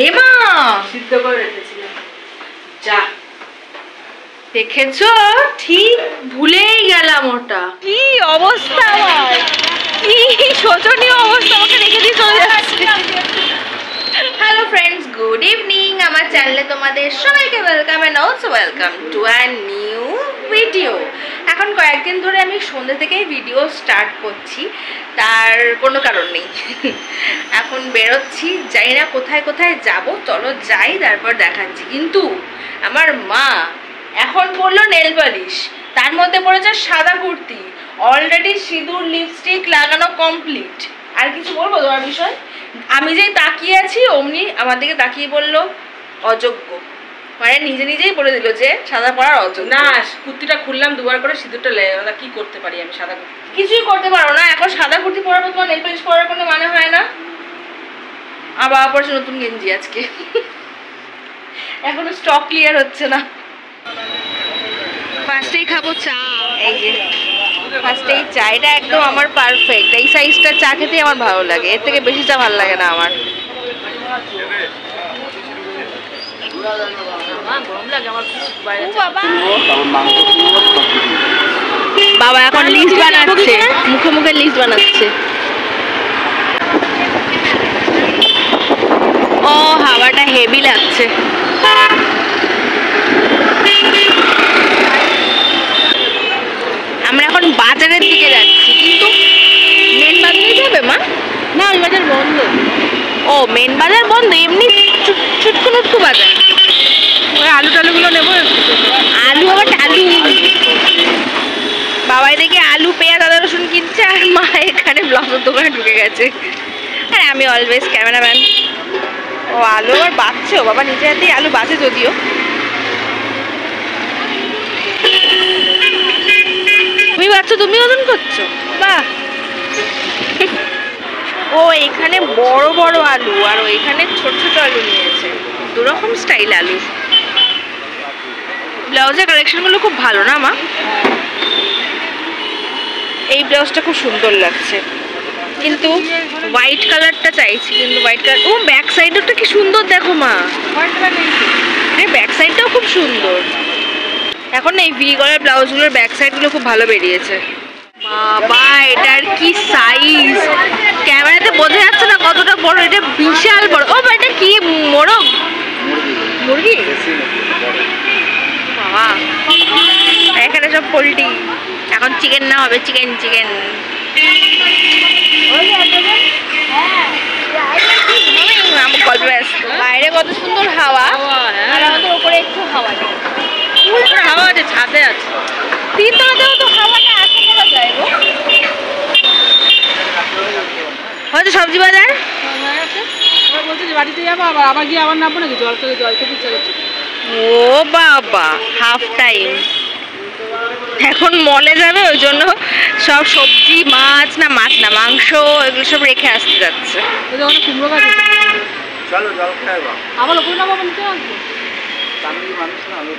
এমা সিদ্ধ করে রেখেছিলাম। যা দেখেছো, ঠিক ভুলেই গেলাম ওটা। কি অবস্থা আমার, কি শোচনীয় অবস্থা, আমাকে রেখে দিয়ে চলে যাচ্ছে। Hello friends, good evening. আমার চ্যানেলে তোমাদের সবাইকে welcome and also welcome to a new video. এখন কয়েকদিন ধরে আমি সন্ধ্যে থেকেই ভিডিও স্টার্ট করছি, তার কোনো কারণ নেই। এখন বেরোচ্ছি, জানি না কোথায় কোথায় যাব, চলো যাই, তারপর দেখাচ্ছি। কিন্তু আমার মা এখন পরলো নেল পালিশ, তার মধ্যে পড়েছে সাদা কুর্তি, অলরেডি সিঁদুর লিপস্টিক লাগানো কমপ্লিট। আর কিছু বলবো তোমার বিষয়? আমি যেই তাকিয়ে আছি অমনি আমার দিকে তাকিয়ে বললো অযোগ্য, মানে নিজে নিজেই বলে দিল যে সাদা পরার অযোগ্য। না, কুর্তিটা খুললাম দুবার করে, সিঁদুরটা লেগে কি করতে পারি আমি? সাদা কুর্তি কিছুই করতে পারো না। এখন সাদা কুর্তি পরার পর তোমার নেল পালিশ পরার কোনো মানে হয় না। আবার পড়ছে নতুন গেঞ্জি আজকে। এখনো স্টক ক্লিয়ার হচ্ছে না। ফার্স্টেই খাবো চা। এই যে ফার্স্টেই চা, এটা একদম আমার পারফেক্ট। এই সাইজটা চা খেতে আমার ভালো লাগে, এর থেকে বেশি চা ভালো লাগে না আমার। গরম লাগে আমার। বাবা এখন লিস্ট বানাচ্ছে, মুখে মুখে লিস্ট বানাচ্ছে। ও হাওয়াটা হেভি লাগছে। আমরা এখন বাজারের দিকে যাচ্ছি, কিন্তু মেন বাজারে যাবে মা? না, ওই বাজার বন্ধ। ও মেন বাজার বন্ধ, এমনি ছুটকু নুটকু বাজার। ওই আলু টালুগুলো নেবো। আলু আবার আলু, বাবাই দেখে আলু পেঁয়াজ আদা রসুন কিনছে, আর মা এখানে ব্লগের দোকানে ঢুকে গেছে। আর আমি অলওয়েজ ক্যামেরাম্যান। ও আলু আবার বাঁচছে, বাবা নিজে হাতেই আলু বাঁচে যদিও। তুমি বাচ্চা, তুমি ওজন করছো? বাহ। ও এখানে বড় বড় আলু আর ওইখানে ছোট ছোট আলু নিয়েছে, দুরকম স্টাইল আলু। ব্লাউজের কালেকশনগুলো খুব ভালো না মা? এই ব্লাউজটা খুব সুন্দর লাগছে, কিন্তু হোয়াইট কালারটা চাইছি, কিন্তু হোয়াইট কালার। ও ব্যাক সাইডটা কি সুন্দর দেখো মা, ব্যাক সাইডটাও খুব সুন্দর। এখন এই ভি গলার ব্লাউজগুলোর ব্যাক সাইডগুলো খুব ভালো বেরিয়েছে। বাবা এটার কি সাইজ, ক্যামেরাতে বোঝা যাচ্ছে না কতটা বড়, এটা বিশাল বড়। ও এটা কি মোরগ, মুরগি? বাবা এখানে সব পোল্ট্রি, এখন চিকেন না হবে, চিকেন চিকেন। গল্প ব্যস্ত। বাইরে কত সুন্দর হাওয়া, আর আমাদের ওপরে একটু হাওয়া নেই। হাওয়া আছে, ছাদে আছে। তিনতলাতেও তো হাওয়াটা আশা করা যায় গো। হয়তো সবজি বাজার বলছি যে বাড়িতে যাবো, আবার গিয়ে আবার নামবো নাকি? জল খেতে ইচ্ছা করছে। ও বাবা, হাফ টাইম এখন মলে যাবে, ওই জন্য সব সবজি মাছ না মাংস এগুলো সব রেখে আসতে যাচ্ছে। কুমড়ো গাছ চলো জল খাইবা, আবার ওপরে নামা বলতে আসবো। মানুষ না আলো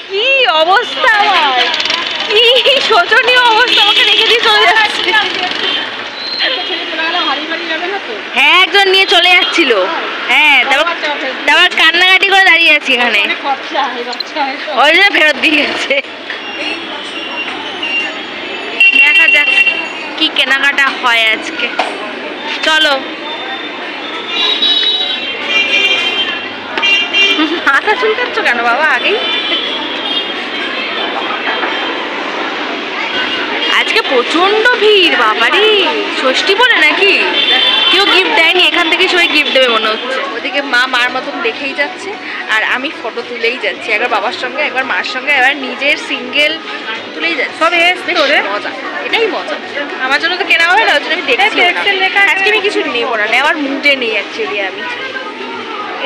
কি অবস্থা আমার, কি শোচনীয় অবস্থা, আমাকে রেখে দিয়ে চলে যাচ্ছে। হ্যাঁ একজন নিয়ে চলে যাচ্ছিল। হ্যাঁ তারপর কান্নাকাটি করে দাঁড়িয়ে আছি এখানে, ওই জন্য ফেরত দিয়ে গেছে। দেখা যাক কি কেনাকাটা হয় আজকে, চলো। মাথা চুলকাচ্ছ কেন বাবা? আগেই আজকে প্রচন্ড ভিড় বাবারি, ষষ্ঠী বলে নাকি, কেউ গিফট দেয়নি, এখান থেকে সবাই গিফট দেবে মনে হচ্ছে। ওদিকে মা মার মতন দেখেই যাচ্ছে, আর আমি ফটো তুলেই যাচ্ছি, একবার বাবার সঙ্গে একবার মার সঙ্গে, এবার নিজের সিঙ্গেল তুলেই যাচ্ছি। সব মজা, এটাই মজা। আমার জন্য তো কেনা হবে না, ওই জন্য আমি দেখছি। আজকে আমি কিছু নেবো না, নেওয়ার মুডে নেই অ্যাকচুয়ালি আমি।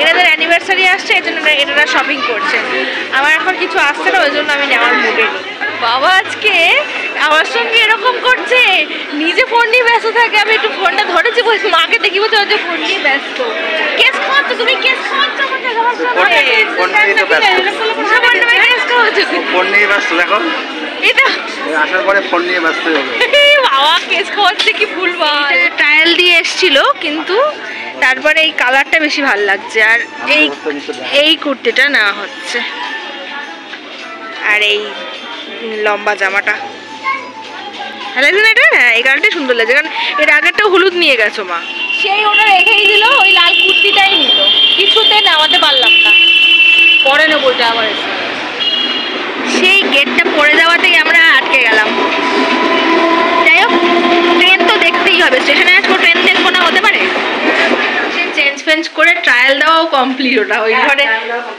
এনাদের অ্যানিভার্সারি আসছে, এই জন্য এনারা শপিং করছে। আমার এখন কিছু আসছে না, ওই জন্য আমি নেওয়ার মুডে নেই। বাবা আজকে আমার সঙ্গে এরকম করছে, নিজে ফোন নিয়ে ব্যস্ত থাকে, আমি একটু ফোনটা ধরেছি, বলছি মাকে দেখি বলছে যে ফোন নিয়ে ব্যস্ত। কেস খাওয়াচ্ছ তুমি, কেস খাওয়াচ্ছ আমাকে, ফোন নিয়ে ব্যস্ত। দেখো এটা আসার পরে ফোন নিয়ে ব্যস্ত হবে। বাবা কেস খাওয়াচ্ছে কি ভুলভাল। ছিল, কিন্তু তারপরে এই কালারটা বেশি ভালো লাগছে। আর এই কুর্তিটা নেওয়া হচ্ছে, আর এই লম্বা জামাটা ভালো লাগছে না এটা? হ্যাঁ, এই কালারটাই সুন্দর লাগছে, কারণ এর আগেরটাও হলুদ নিয়ে গেছো মা। সেই ওটা রেখেই দিল, ওই লাল কুর্তিটাই নিল, কিছুতে নামাতে পারলাম না। পরে নেবো ওইটা আবার এসে। সেই গেটটা পড়ে যাওয়াতেই আমরা আটকে গেলাম। যাই হোক, ট্রেন তো দেখতেই হবে, স্টেশনে আসবো, ট্রেন দেখবো না, হতে পারে? চেঞ্জ ফেঞ্জ করে ট্রায়াল দেওয়াও কমপ্লিট। ওটা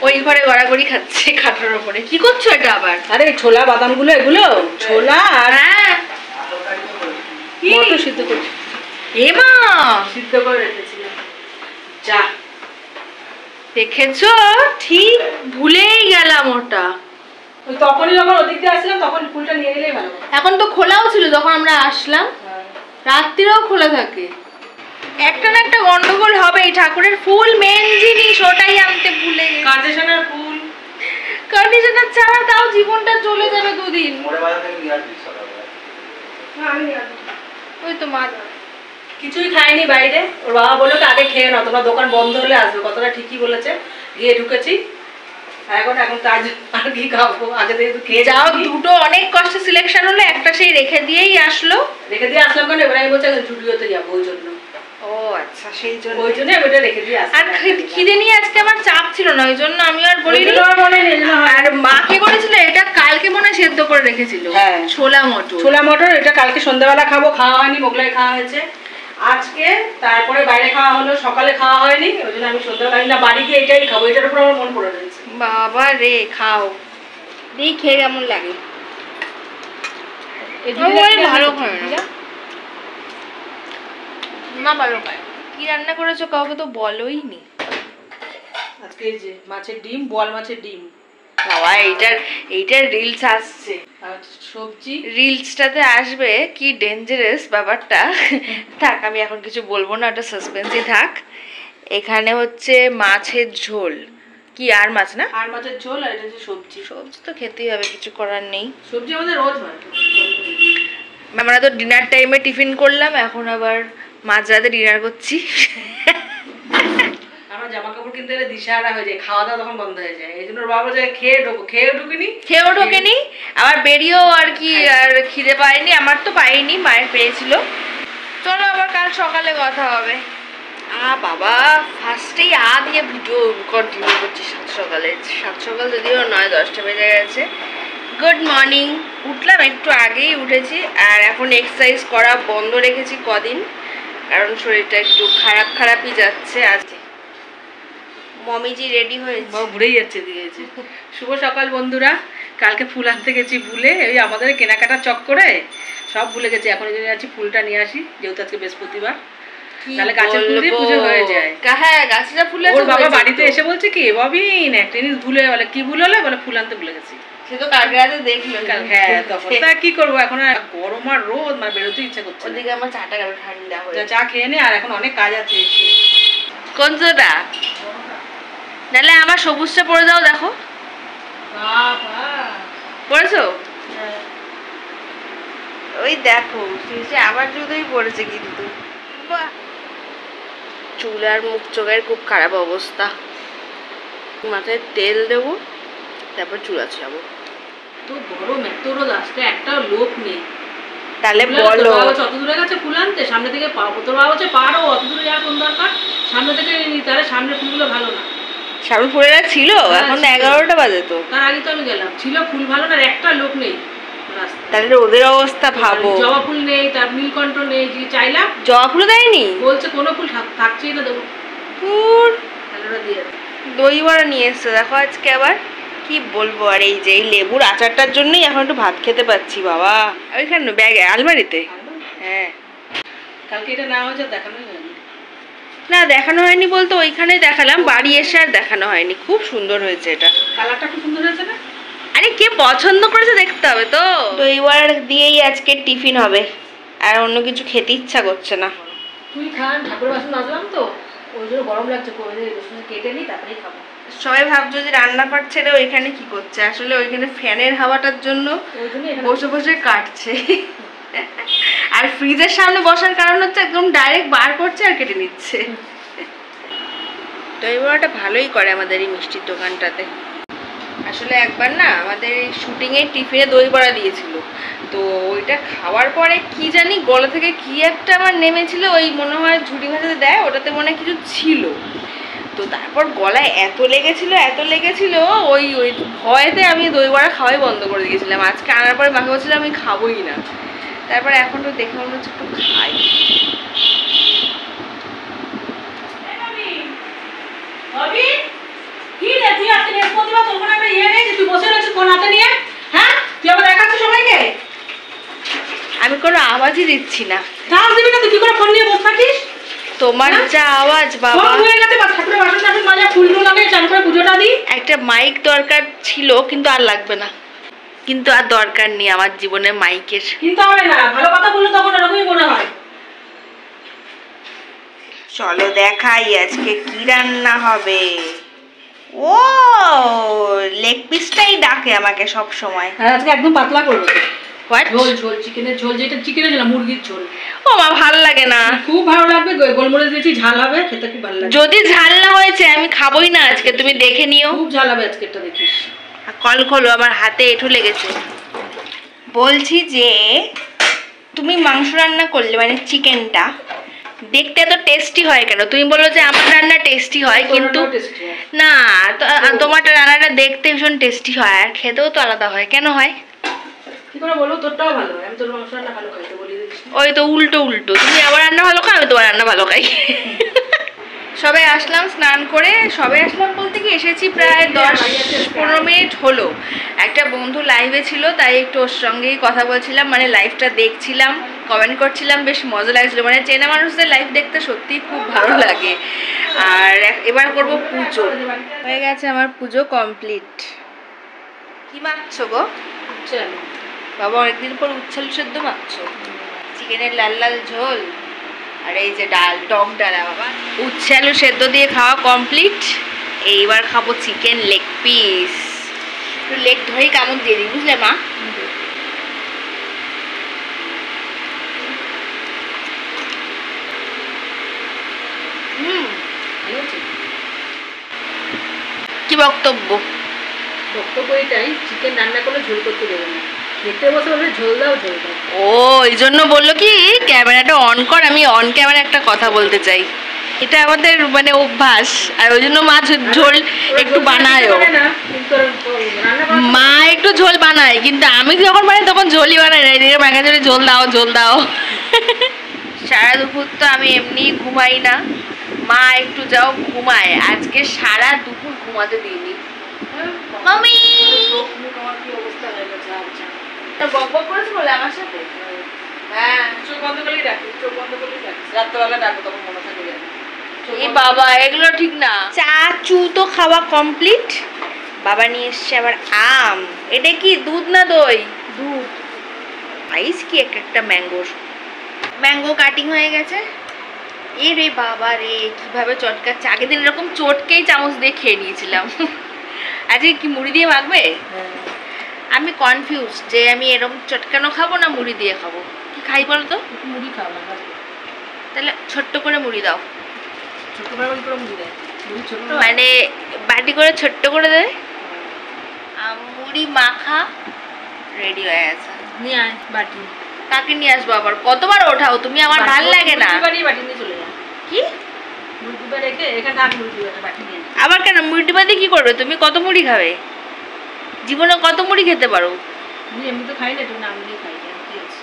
ওই ঘরে গড়াগড়ি খাচ্ছে খাটের ওপরে। কি করছো এটা আবার? আরে ছোলা বাদামগুলো, এগুলো ছোলা আর হ্যাঁ, মটর সিদ্ধ করছি। এমা সিদ্ধ করে রেখেছিলাম। যা দেখেছো, ঠিক ভুলেই গেলাম ওটা। ওই তখনই যখন ওদিক দিয়ে আসলাম তখন ফুলটা নিয়ে গেলেই ভালো। এখন তো খোলাও ছিল যখন আমরা আসলাম, রাত্রিরেও খোলা থাকে। একটা না একটা গন্ডগোল হবে। এই ঠাকুরের ফুল মেন জিনিস, ওটাই আনতে ভুলে গেছি। কন্ডিশনার ফুল, কন্ডিশনার ছাড়া তাও জীবনটা চলে যাবে দুদিন। ওই তো মা কিছুই খাইনি বাইরে। ওর বাবা বললো আগে খেয়ে নাও, তোমার দোকান বন্ধ হলে আসবে। কথাটা ঠিকই বলেছে। গিয়ে ঢুকেছি, এখন কাজ আর কি খাবো, আগে থেকে একটু খেয়ে যাও। দুটো অনেক কষ্টে সিলেকশন হলো, একটা সেই রেখে দিয়েই আসলো। রেখে দিয়ে আসলাম কেন, এবার আমি বলছি স্টুডিওতে যাবো, ওই জন্য। ও আচ্ছা, সেই জন্য। ওই জন্য আমি ওটা রেখে দিয়ে আসলাম। আর খিদে নিয়ে আজকে আমার চাপ ছিল না, ওই জন্য আমি আর বলিনি। আর আর মাকে বলেছিল এটা কালকে মনে হয় সেদ্ধ করে রেখেছিল। হ্যাঁ, ছোলা মটর। ছোলা মটর এটা কালকে সন্ধ্যাবেলা খাবো, খাওয়া হয়নি, মোগলাই খাওয়া হয়েছে আজকে। তারপরে বাইরে খাওয়া হলো, সকালে খাওয়া হয়নি, ওই জন্য আমি সন্ধ্যাবেলা না বাড়ি গিয়ে এটাই খাবো। এটার উপর আমার মন পড়ে রয়েছে। বাবা রে, খাও, এই খেয়ে কেমন লাগে। ভালো খায় না মা, ভালো খায়। কি রান্না করেছো কাউকে তো বলোই নি। আজকে এই যে মাছের ডিম, বোয়াল মাছের ডিম। বাবা, এইটার রিলস আসছে। আর সবজি রিলসটাতে আসবে, কি ডেঞ্জারাস ব্যাপারটা। থাক, আমি এখন কিছু বলবো না, ওটা সাসপেন্সই থাক। এখানে হচ্ছে মাছের ঝোল, কি আর মাছ না, আর মাছের ঝোল, আর এটা হচ্ছে সবজি। সবজি তো খেতেই হবে, কিছু করার নেই। সবজি আমাদের রোজ হয়। আমরা তো ডিনার টাইমে টিফিন করলাম, এখন আবার মাঝরাতে ডিনার করছি। আমার জামা কাপড় কিনতে গেলে দিশাহারা হয়ে যায়, খাওয়া দাওয়া তখন বন্ধ হয়ে যায়। এই জন্য বাবা যায় খেয়েও ঢুকিনি, আবার বেরিয়েও আর কি, আর খিদে পাইনি। আমার তো পাইনি, মায়ের পেয়েছিল। চলো আবার কাল সকালে কথা হবে। বাবা, ফার্স্টেই দিয়ে ভিডিও কন্টিনিউ করছি সাত সকাল যদিও 9-10টা বেজে গেছে। Good morning. উঠলাম একটু আগেই উঠেছি, আর এখন এক্সারসাইজ করা বন্ধ রেখেছি কদিন, কারণ শরীরটা একটু খারাপই যাচ্ছে। আজকে মমিজি রেডি হয়েছে, বাবা ঘুরেই যাচ্ছে দিয়েছে। শুভ সকাল বন্ধুরা। কালকে ফুল আনতে গেছি ভুলে, ওই আমাদের কেনাকাটা চক্করে সব ভুলে গেছি। এখন এই জন্য যাচ্ছি ফুলটা নিয়ে আসি, যেহেতু আজকে বৃহস্পতিবার, তাহলে গাছের ফুল দিয়ে পুজো হয়ে যায়। হ্যাঁ, গাছটা ফুলে। ওর বাবা বাড়িতে এসে বলছে কি ববিন একটা জিনিস ভুলে, বলে কি ভুল হলো, বলে ফুল আনতে ভুলে গেছি। সে তো কালকে রাতে দেখলো। হ্যাঁ, তখন তা কি করবো, এখন আর গরম আর রোদ, মানে বেরোতে ইচ্ছা করছে। ওদিকে আমার চাটা গেল ঠান্ডা হয়ে। চা খেয়ে নে, আর এখন অনেক কাজ আছে। কোনটা নাহলে আমার সবুজটা পরে দাও, দেখো পড়েছো? ওই দেখো শেষে আবার জুতোই পড়েছে, কিন্তু চুল আর মুখ চোখের খুব খারাপ অবস্থা। মাথায় তেল দেবো, তারপর চুল আছড়াবো। তো গরম, এত রোদ, আজকে একটাও লোক নেই। তাহলে বলো, অত দূরে গেছে ফুল আনতে, সামনে থেকে পাবো। তোর বাবা হচ্ছে পারো, অত দূরে যাওয়ার কোন দরকার, সামনে থেকে তাহলে সামনে ফুলগুলো ভালো না। সামনে ফুলেরা ছিল, এখন 11টা বাজে তো, তার আগে তো আমি গেলাম, ছিল ফুল ভালো না, একটা লোক নেই। তাহলে ওদের অবস্থা ভাবো। জবা ফুল নেই, তার নীলকণ্ঠ নেই, যে চাইলাম জবা ফুল দেয়নি, বলছে কোনো ফুল থাকছেই না, দেবো দই বড়া নিয়ে এসছে দেখো আজকে আবার। কি বলবো, আর এই যে লেবুর আচারটার জন্যই এখন একটু ভাত খেতে পাচ্ছি বাবা। ওইখানে ব্যাগে আলমারিতে। হ্যাঁ, কালকে এটা না হয়েছে, দেখানোই হয়নি। না দেখানো হয়নি বলতে ওইখানেই দেখালাম, বাড়ি এসে আর দেখানো হয়নি। খুব সুন্দর হয়েছে এটা, কালারটা খুব সুন্দর হয়েছে না? আরে কে পছন্দ করেছে দেখতে হবে তো। দই বড়া দিয়েই আজকে টিফিন হবে, আর অন্য কিছু খেতে ইচ্ছা করছে না। তুই খান, ঠাকুর বাসন আসলাম তো, ওই জন্য গরম লাগছে, কেটে নিই তারপরেই খাবো। সবাই ভাবছো যে রান্নাঘর ছেড়ে ওইখানে কি করছে, আসলে ওইখানে ফ্যানের হাওয়াটার জন্য বসে বসে কাটছে। আর ফ্রিজের সামনে বসার কারণ হচ্ছে একদম ডাইরেক্ট বার করছে আর কেটে নিচ্ছে। দই বড়াটা ভালোই করে আমাদের এই মিষ্টির দোকানটাতে। আসলে একবার না আমাদের এই শুটিংয়ে টিফিনে দই বড়া দিয়েছিল, তো ওইটা খাওয়ার পরে কি জানি গলা থেকে কি একটা আমার নেমেছিল, ওই মনে হয় ঝুড়ি ভাজাতে দেয় ওটাতে মনে হয় কিছু ছিল, তো তারপর গলায় এত লেগেছিল ওই ওই ভয়েতে আমি দই বড়া খাওয়াই বন্ধ করে দিয়েছিলাম। আজকে আনার পরে মাকে বলছিলাম আমি খাবোই না, তারপর এখন তো দেখে মনে হচ্ছে একটু খাই। আমি কোনো আওয়াজই দিচ্ছি না। তোমার যা আওয়াজ বাবা। একটা মাইক দরকার ছিল কিন্তু আর লাগবে না, কিন্তু আর দরকার নেই আমার জীবনে মাইকের। কিন্তু হবে না, ভালো কথা বললে তখন এরকমই মনে হয়। চলো দেখাই আজকে কি রান্না হবে। ও লেগ পিসটাই ডাকে আমাকে সব সময়। আজকে একদম পাতলা করবো। হোয়াট? ঝোল ঝোল চিকেনের ঝোল, যেটা চিকেনের ঝোল মুরগির ঝোল। ও মা ভালো লাগে না। খুব ভালো লাগবে, গোলমরিচ দিয়েছি, ঝাল হবে, খেতে খুব ভালো লাগবে। যদি ঝাল না হয়েছে আমি খাবোই না আজকে, তুমি দেখে নিও। খুব ঝাল হবে আজকেরটা, দেখিস। কল খোলো, আমার হাতে এঁঠো লেগেছে। বলছি যে তুমি মাংস রান্না করলে মানে চিকেনটা দেখতে এত টেস্টি হয় কেন? তুমি বলো যে আমার রান্না টেস্টি হয়, কিন্তু না তোমার রান্নাটা দেখতে ভীষণ টেস্টি হয় আর খেতেও তো আলাদা হয়, কেন হয়? কি করে বলো? তোরটাও ভালো হয়, আমি তোর মাংস রান্না ভালো খাই তো, বলি দিস। ওই তো উল্টো, তুমি আমার রান্না ভালো খাও, আমি তোমার রান্না ভালো খাই। সবে আসলাম স্নান করে, সবে আসলাম বলতে কি এসেছি প্রায় 10-15 মিনিট হলো। একটা বন্ধু লাইভে ছিল, তাই একটু ওর সঙ্গেই কথা বলছিলাম, মানে লাইভটা দেখছিলাম, কমেন্ট করছিলাম, বেশ মজা লাগছিল। মানে চেনা মানুষদের লাইভ দেখতে সত্যিই খুব ভালো লাগে। আর এবার করব পুজো। হয়ে গেছে আমার পুজো কমপ্লিট। কি মাখছো গো? বাবা অনেকদিন পর উচ্ছাল সেদ্ধ মাখছো। চিকেনের লাল লাল ঝোল আর এই যে ডাল, টক ডালা বাবা। উচ্ছে আলু সেদ্ধ দিয়ে খাওয়া কমপ্লিট। এইবার খাবো চিকেন লেগ পিস। একটু লেগ ধরেই কামড় দিয়ে দিই, বুঝলে মা? কি বক্তব্য? বক্তব্য এটাই, চিকেন রান্না করলে ঝোল করতে দেবে না, দেখতে বসে বলবে ঝোল দাও ঝোল দাও। ও এই জন্য বললো কি ক্যামেরাটা অন কর, আমি অন ক্যামেরা একটা কথা বলতে চাই। এটা আমাদের মানে অভ্যাস, আর ওই জন্য মা ঝোল একটু বানায়। মা একটু ঝোল বানায়, কিন্তু আমি যখন বানাই তখন ঝোলই বানাই না, এদিকে মাখা ঝোলে ঝোল দাও। সারা দুপুর তো আমি এমনি ঘুমাই না, মা একটু যাও ঘুমায়, আজকে সারা দুপুর ঘুমাতে দিইনি। মামি বক বক করেছে বলে আমার সাথে। হ্যাঁ চোখ বন্ধ করলেই রাখি, চোখ বন্ধ করলেই রাখি, রাত্রেবেলা ডাকবো তখন মনে থাকে। এই বাবা এগুলো ঠিক না। চা চু তো খাওয়া কমপ্লিট। বাবা নিয়ে এসছে আবার আম। এটা কি দুধ না দই? দুধ। আইস কি একটা ম্যাঙ্গো কাটিং হয়ে গেছে। এ রে বাবা রে, কিভাবে চটকাচ্ছে। আগের দিন এরকম চটকেই চামচ দিয়ে খেয়ে নিয়েছিলাম। আজকে কি মুড়ি দিয়ে মাখবে? আমি কনফিউজ যে আমি এরকম চটকানো খাবো না মুড়ি দিয়ে খাবো। কি খাই বলো তো? মুড়ি খাও না, তাহলে ছোট্ট করে মুড়ি দাও। ছোট করে মুড়ি দেয়, মানে বাটি করে ছোট্ট করে দেয়। মুড়ি মাখা রেডি হয়ে গেছে। নিয়ে আয় বাটি। কাকে নিয়ে আসবো আবার? কতবার ওঠাও তুমি, আমার ভাল লাগে না। বাটি নিয়ে চলে যা। কি মুড়ি রেখে এখানে থাক, মুড়ি বাটি নিয়ে। আবার কেন? মুড়ি বাদে কি করবে তুমি? কত মুড়ি খাবে জীবনে? কত মুড়ি খেতে পারো? এমনি তো খাই না, একটু নাম দিয়ে খাই। কি আছে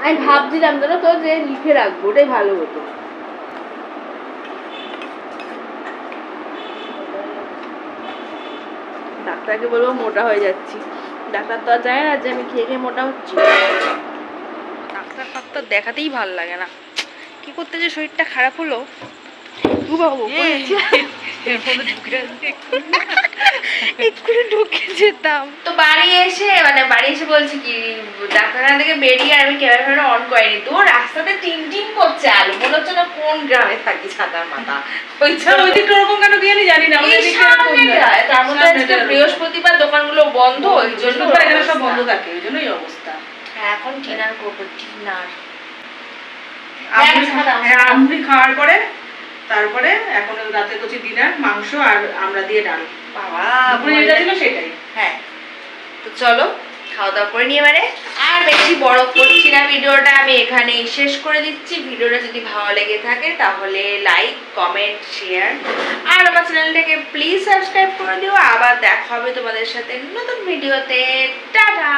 আমি ভাবছিলাম জানো তো যে লিখে রাখবো, ওটাই ভালো হতো। ডাক্তারকে বলবো মোটা হয়ে যাচ্ছি, ডাক্তার তো আর জানে না যে আমি খেয়ে খেয়ে মোটা হচ্ছি। ডাক্তার দেখাতেই ভালো লাগে না, কি করতে যে শরীরটা খারাপ হলো। এক্ষুনি ঢুকে যেতাম। তো বাড়ি এসে বলছি কি ডাক্তারখানা থেকে বেরিয়ে আমি ক্যামেরা অন করিনি, তো রাস্তাতে টিম টিম করছে আলো, মনে হচ্ছে না কোন গ্রামে থাকি ছাতার মাথা। ওই দিকটা ওরকম কেন দিয়ে জানি না, আমাদের দিকটা এরকম না। তার মধ্যে আজকে বৃহস্পতিবার, দোকানগুলো বন্ধ, ওই জন্য এখানে সব বন্ধ থাকে, ওই জন্যই অবস্থা। এখন ডিনার করবো, ডিনার আমুড়ি খাওয়ার পরে তারপরে এখন রাতে করছি ডিনার, মাংস আর আমরা দিয়ে ডাল। বাবা যেটা ছিল সেটাই। হ্যাঁ, তো চলো খাওয়া দাওয়া করে নিয়ে এবারে আর বেশি বড় করছি না ভিডিওটা, আমি এখানেই শেষ করে দিচ্ছি। ভিডিওটা যদি ভালো লেগে থাকে তাহলে লাইক, কমেন্ট, শেয়ার আর আমার চ্যানেলটাকে প্লিজ সাবস্ক্রাইব করে দিও। আবার দেখা হবে তোমাদের সাথে নতুন ভিডিওতে। টাটা।